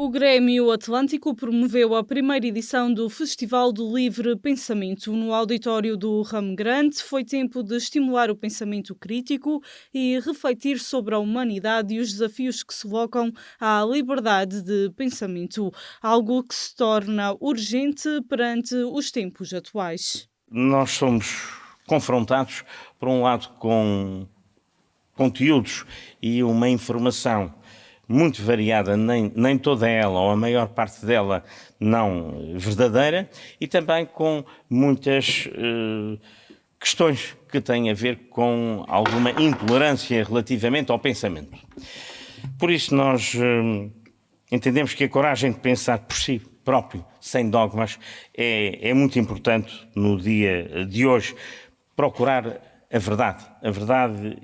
O Grêmio Atlântico promoveu a primeira edição do Festival do Livre Pensamento. No auditório do Ramo Grande foi tempo de estimular o pensamento crítico e refletir sobre a humanidade e os desafios que se colocam à liberdade de pensamento, algo que se torna urgente perante os tempos atuais. Nós somos confrontados, por um lado, com conteúdos e uma informação muito variada, nem toda ela, ou a maior parte dela, não verdadeira, e também com muitas questões que têm a ver com alguma intolerância relativamente ao pensamento. Por isso nós entendemos que a coragem de pensar por si próprio, sem dogmas, é muito importante no dia de hoje. Procurar a verdade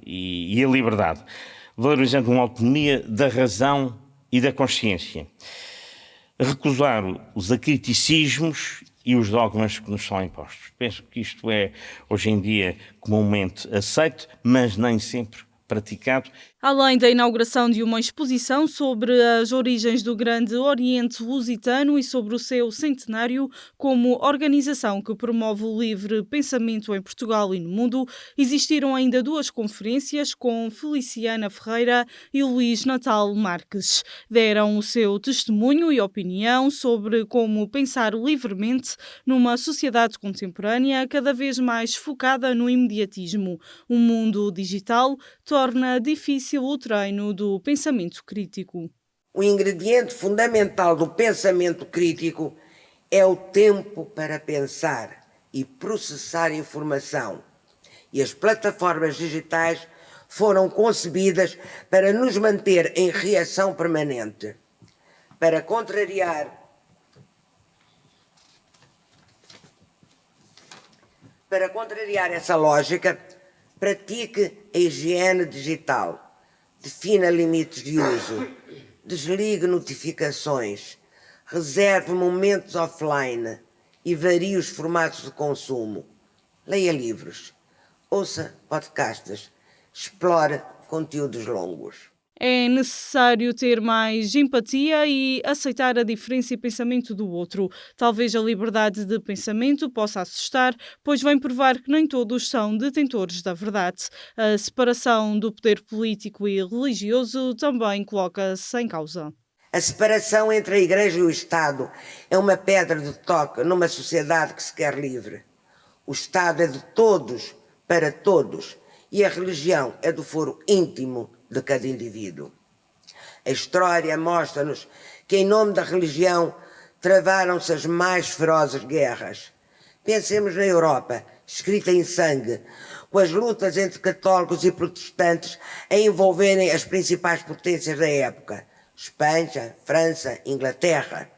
e a liberdade, valorizando uma autonomia da razão e da consciência. Recusar os acriticismos e os dogmas que nos são impostos. Penso que isto é, hoje em dia, comumente aceito, mas nem sempre praticado. Além da inauguração de uma exposição sobre as origens do Grande Oriente Lusitano e sobre o seu centenário, como organização que promove o livre pensamento em Portugal e no mundo, existiram ainda duas conferências com Feliciana Ferreira e Luís Natal Marques. Deram o seu testemunho e opinião sobre como pensar livremente numa sociedade contemporânea cada vez mais focada no imediatismo. O mundo digital torna difícil o treino do pensamento crítico. O ingrediente fundamental do pensamento crítico é o tempo para pensar e processar informação. E as plataformas digitais foram concebidas para nos manter em reação permanente. Para contrariar essa lógica, pratique a higiene digital. Defina limites de uso, desligue notificações, reserve momentos offline e varie os formatos de consumo. Leia livros, ouça podcasts, explore conteúdos longos. É necessário ter mais empatia e aceitar a diferença e pensamento do outro. Talvez a liberdade de pensamento possa assustar, pois vem provar que nem todos são detentores da verdade. A separação do poder político e religioso também coloca-se em causa. A separação entre a Igreja e o Estado é uma pedra de toque numa sociedade que se quer livre. O Estado é de todos, para todos, e a religião é do foro íntimo de cada indivíduo. A história mostra-nos que, em nome da religião, travaram-se as mais ferozes guerras. Pensemos na Europa, escrita em sangue, com as lutas entre católicos e protestantes a envolverem as principais potências da época, Espanha, França, Inglaterra.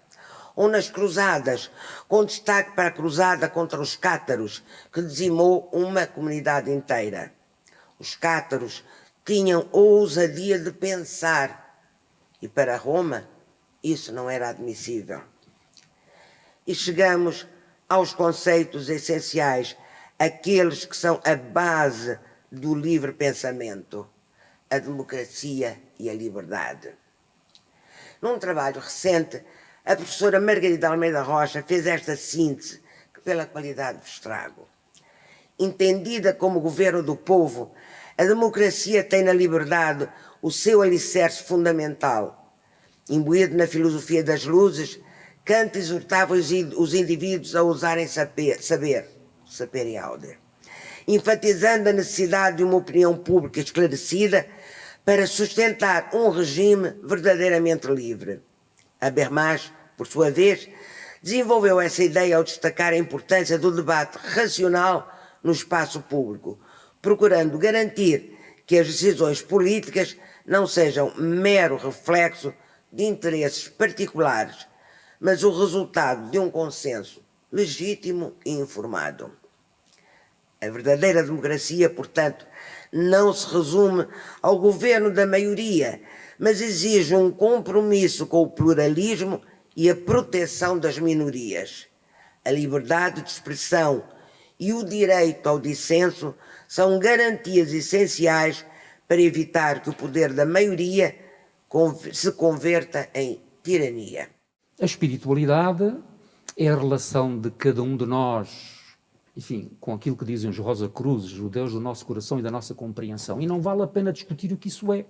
Ou nas cruzadas, com destaque para a cruzada contra os cátaros, que dizimou uma comunidade inteira. Os cátaros tinham ousadia de pensar, e para Roma isso não era admissível. E chegamos aos conceitos essenciais, aqueles que são a base do livre pensamento, a democracia e a liberdade. Num trabalho recente, a professora Margarida Almeida Rocha fez esta síntese, que pela qualidade vos trago. Entendida como governo do povo, a democracia tem na liberdade o seu alicerce fundamental. Imbuído na filosofia das luzes, Kant exortava os indivíduos a usarem saber e aude, enfatizando a necessidade de uma opinião pública esclarecida para sustentar um regime verdadeiramente livre. Habermas, por sua vez, desenvolveu essa ideia ao destacar a importância do debate racional no espaço público, procurando garantir que as decisões políticas não sejam mero reflexo de interesses particulares, mas o resultado de um consenso legítimo e informado. A verdadeira democracia, portanto, não se resume ao governo da maioria, mas exige um compromisso com o pluralismo e a proteção das minorias. A liberdade de expressão e o direito ao dissenso são garantias essenciais para evitar que o poder da maioria se converta em tirania. A espiritualidade é a relação de cada um de nós, enfim, com aquilo que dizem os Rosa Cruzes, o Deus do nosso coração e da nossa compreensão. E não vale a pena discutir o que isso é.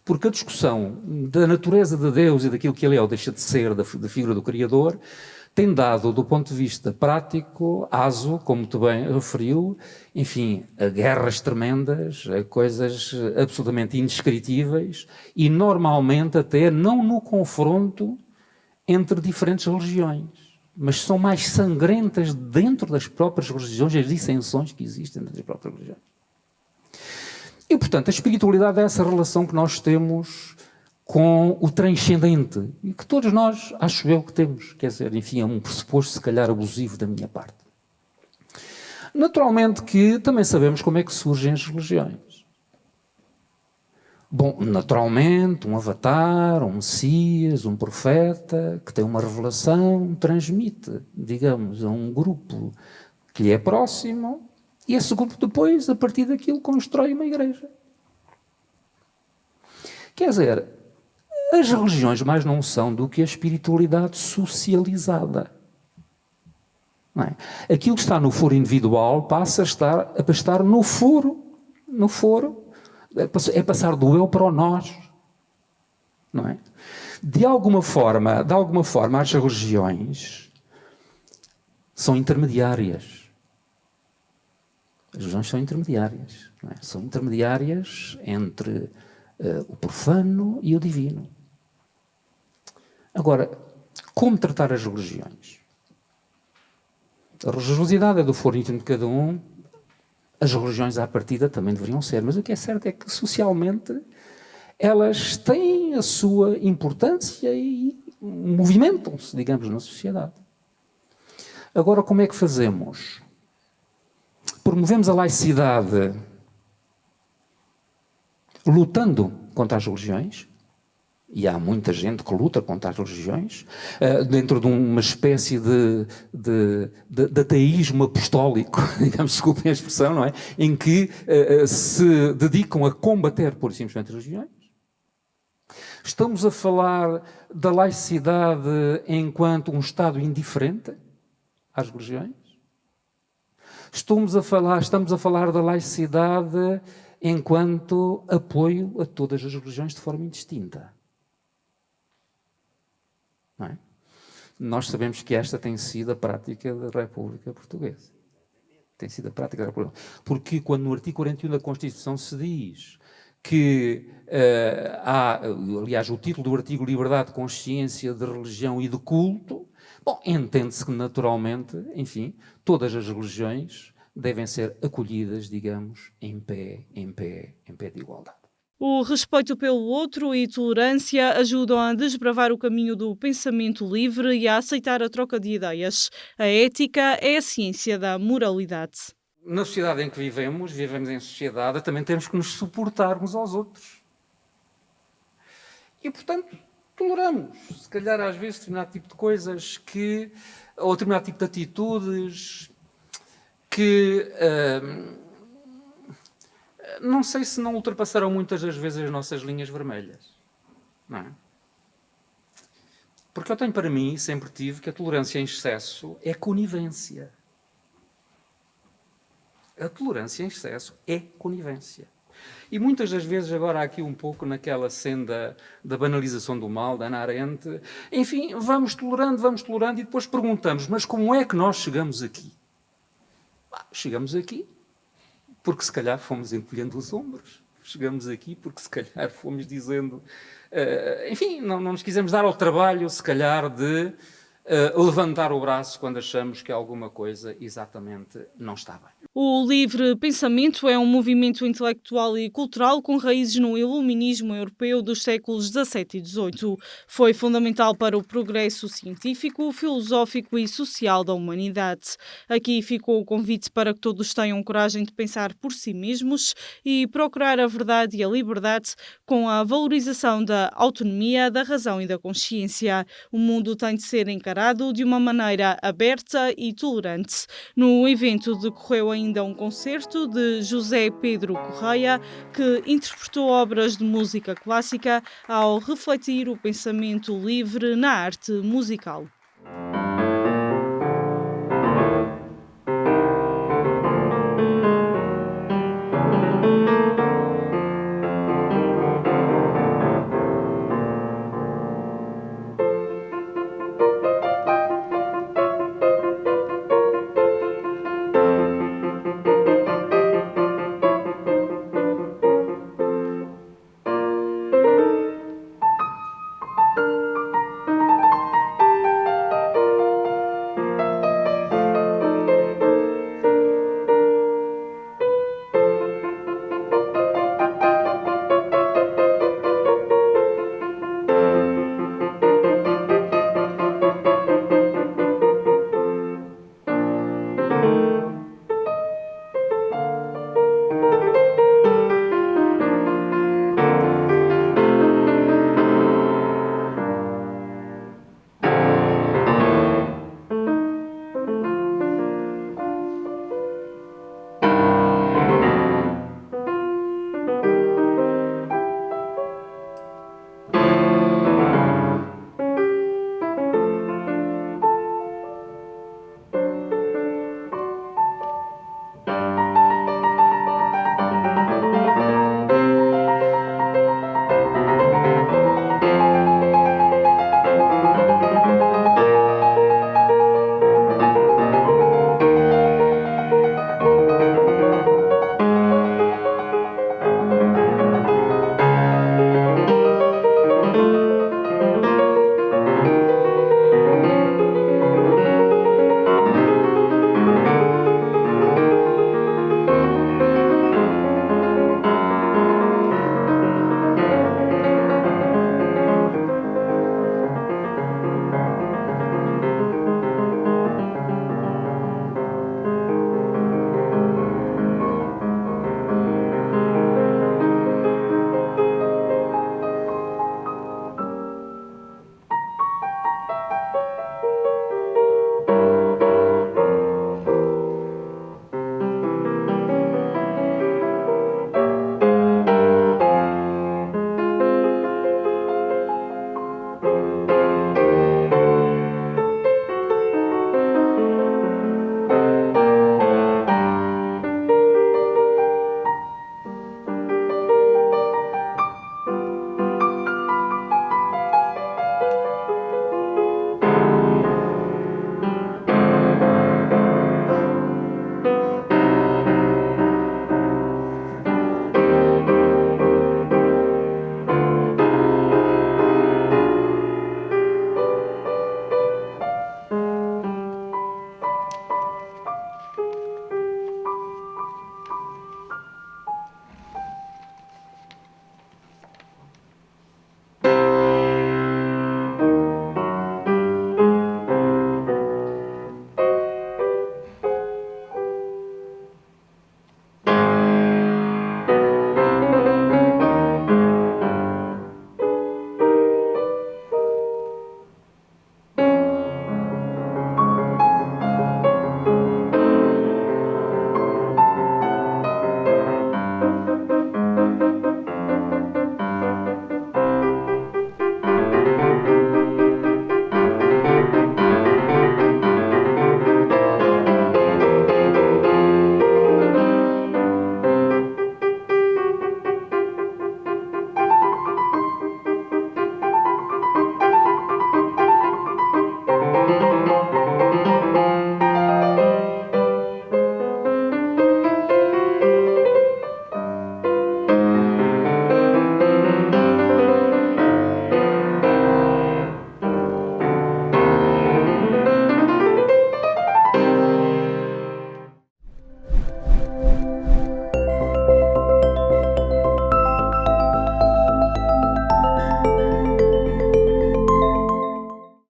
Porque a discussão da natureza de Deus e daquilo que Ele é ou deixa de ser, da figura do Criador, tem dado, do ponto de vista prático, aso, como muito bem referiu, enfim, a guerras tremendas, a coisas absolutamente indescritíveis e, normalmente, até não no confronto entre diferentes religiões, mas são mais sangrentas dentro das próprias religiões, as dissensões que existem dentro das próprias religiões. E, portanto, a espiritualidade é essa relação que nós temos com o transcendente, e que todos nós, acho eu, que temos. Quer dizer, enfim, é um pressuposto, se calhar, abusivo da minha parte. Naturalmente que também sabemos como é que surgem as religiões. Bom, naturalmente, um avatar, um Messias, um profeta, que tem uma revelação, transmite, digamos, a um grupo que lhe é próximo, e esse grupo depois, a partir daquilo, constrói uma igreja. Quer dizer, as religiões mais não são do que a espiritualidade socializada. Não é? Aquilo que está no foro individual passa a estar no foro. É passar do eu para o nós. Não é? De alguma forma, as religiões são intermediárias. As religiões são intermediárias. Não é? São intermediárias entre o profano e o divino. Agora, como tratar as religiões? A religiosidade é do foro íntimo de cada um, as religiões à partida também deveriam ser, mas o que é certo é que socialmente elas têm a sua importância e movimentam-se, digamos, na sociedade. Agora, como é que fazemos? Promovemos a laicidade lutando contra as religiões, e há muita gente que luta contra as religiões, dentro de uma espécie de ateísmo apostólico, digamos, desculpem a expressão, não é? Em que se dedicam a combater, por simplesmente, as religiões. Estamos a falar da laicidade enquanto um Estado indiferente às religiões. Estamos a falar da laicidade enquanto apoio a todas as religiões de forma indistinta. Não é? Nós sabemos que esta tem sido a prática da República Portuguesa. Tem sido a prática da República. Porque quando no artigo 41 da Constituição se diz que aliás, o título do artigo liberdade de consciência, de religião e de culto, bom, entende-se que naturalmente, enfim, todas as religiões devem ser acolhidas, digamos, em pé de igualdade. O respeito pelo outro e tolerância ajudam a desbravar o caminho do pensamento livre e a aceitar a troca de ideias. A ética é a ciência da moralidade. Na sociedade em que vivemos em sociedade, também temos que nos suportar uns aos outros. E, portanto, toleramos, se calhar, às vezes, determinado tipo de coisas ou determinado tipo de atitudes que não sei se não ultrapassaram muitas das vezes as nossas linhas vermelhas. Não é? Porque eu tenho para mim, sempre tive, que a tolerância em excesso é conivência. A tolerância em excesso é conivência. E muitas das vezes, agora aqui um pouco naquela senda da banalização do mal, da Hannah Arendt, enfim, vamos tolerando e depois perguntamos, mas como é que nós chegamos aqui? Chegamos aqui porque se calhar fomos encolhendo os ombros. Chegamos aqui porque se calhar fomos dizendo... enfim, não nos quisemos dar ao trabalho, se calhar, de levantar o braço quando achamos que alguma coisa exatamente não está bem. O livre pensamento é um movimento intelectual e cultural com raízes no iluminismo europeu dos séculos XVII e XVIII. Foi fundamental para o progresso científico, filosófico e social da humanidade. Aqui ficou o convite para que todos tenham coragem de pensar por si mesmos e procurar a verdade e a liberdade com a valorização da autonomia, da razão e da consciência. O mundo tem de ser encarado de uma maneira aberta e tolerante. No evento decorreu em ainda um concerto de José Pedro Correia, que interpretou obras de música clássica ao refletir o pensamento livre na arte musical.